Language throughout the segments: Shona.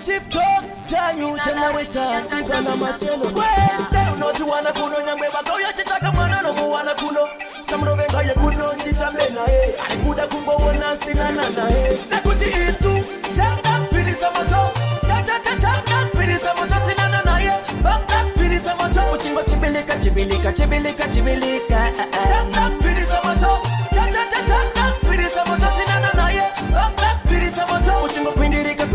Chief talk, tanyu generation, sigana maselo. Kwese unotiwana kuno nyambe bagoya chitaka mwana no muwana kuno. Kamro benga ye kuno njitamena he. Alikuda kungo wana sinana na he. Nakuti isu, tanda piri samoto. Tanda piri samoto sinana na he. Bamba piri samoto. Uchingo chibilika. Tanda piri samoto. Tanda piri samoto sinana na he. Bamba piri samoto. Uchingo kwindirika.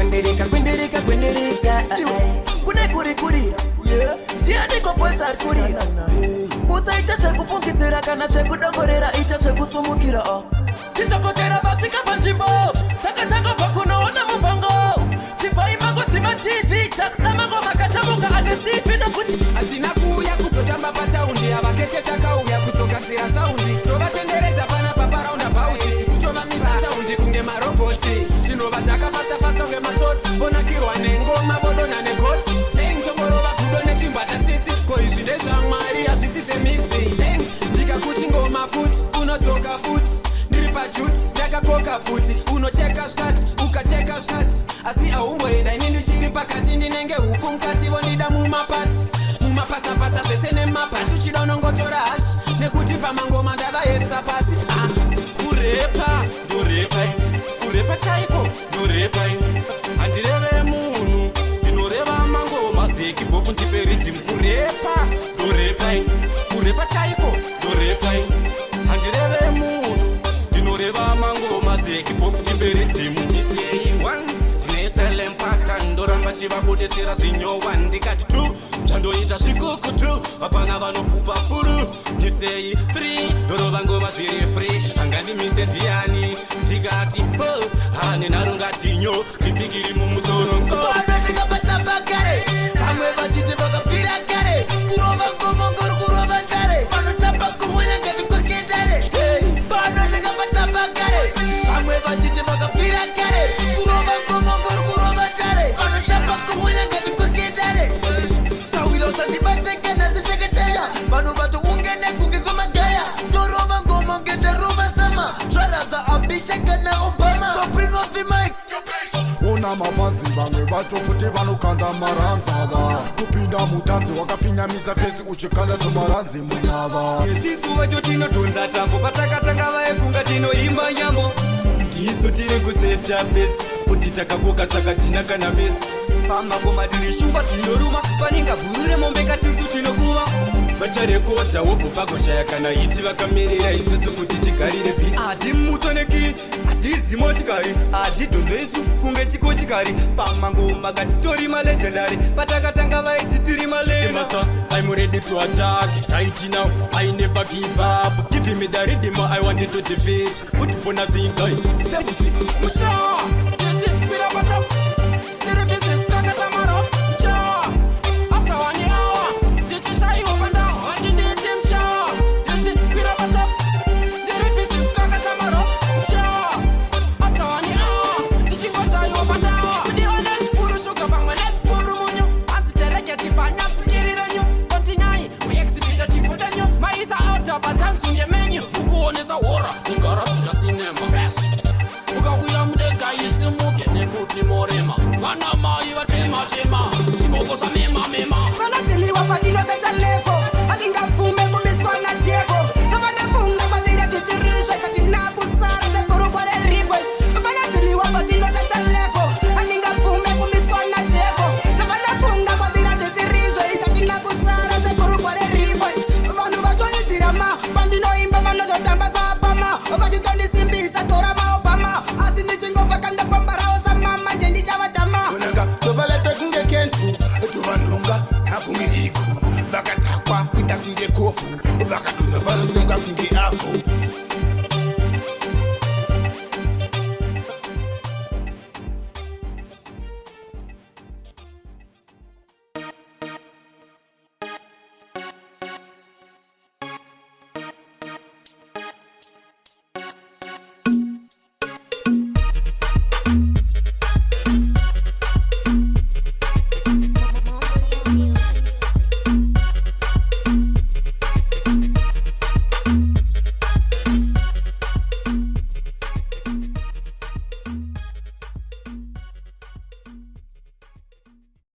Kune kurira Tiani kopwesa kurira Musa itache kufungitira kana che kudogorera itache kusumukira Titokotera bashika panjimbo Taka pakuno ona mufango Chifai mango tima TV Tapna mango makachamuka adesifi na kuti Atina kuya kusotamba pataundi Abakete takauya kusokatira saundi Toba tendereza pana papa round about Tisutova misa taundi kunge maroboti Chinova taka fasta unge matoti Bona kirwa nengoma bodo na negoti Teng tongorova kudone chimbata titi Koishinde shamari azvisishe mixi Teng ndika kuti ngoma futi Unotoka futi Niripa juti Yakakoka futi Unocheka shkati Ukacheka shkati Asi aumboenda inindi chiri pakati Ndinenge huku mkati Vonida mumapati Mumapasa zvesene mapashi Uchida unongotora hashi Nekuti pamangoma ndava yetsa pasi Kurepa chaiko Ndorepa Handireve munhu Ndinoreva mangoma zeki Bopu ndiperi jimu Kurepa chaiko Ndorepa Handireve munhu Ndinoreva mangoma zeki Bopu ndiperi jimu Nisei one Zinestyle impacta Ndoramba chiva kudetsera zvinyowa Ndikati two Chandoita zvikuku two Vapana vanopupa furu Nisei three Ndorova ngoma zviri free Hangandimise ndiani Tikati four Hane narungatinyo Chipikiri mumusoro Vanotika patamba kare Pamwe vachiti vakafira kare Kurova ngoma ngoro kurova ndare Vanotamba kuhunya ngati kokendare Vanotika patamba kare Pamwe vachiti vakafira kare Kurova ngoma ngoro kurova ndare Vanotamba kuhunya ngati kokendare Sawiro sandibate nasi chekechaya Vanu vatu ungene kunge ngoma gaya Torova ngoma ngete rova sama Sharaza abisheka na Obama So bring off the mic Una mafanzi vamwe vacho futi vanokanda maranzava Kupinda mutanzi wakafinyamisa fesi uchikanda tumaranzi munava Yesisu vacho tinodhonza tambo patakatanga vaefunga tinoimba nyambo Tisu tiri kuseta besi kuti takakoka saka tina kana mesi Pamangoma tiri shumba tinoruma paninga bhurure mombe katisu tinokuva Vacharekodha wobho pagoshaya kana hiti vakamirira isusu kuti tigarire beat Adi mutoneki, adi zimotikari, adi dhonzo isu kunge chikochikari Pamangoma katitori malegendary, patakatanga vaiti tiri malena Master, I'm ready to attack, right now, I never give up Give me the rhythm I wanted to defeat, put for nothing, guy Say it, Musha, yechi, pirapata Tiri busy, kakatamaro, Musha After 1 hour, yechi shai opanda Batansunge menu ukuonesa hora ingara tuja cinema ukawira mudeka isimuke nekuti morema vana mai vatema chema chimoko samema mema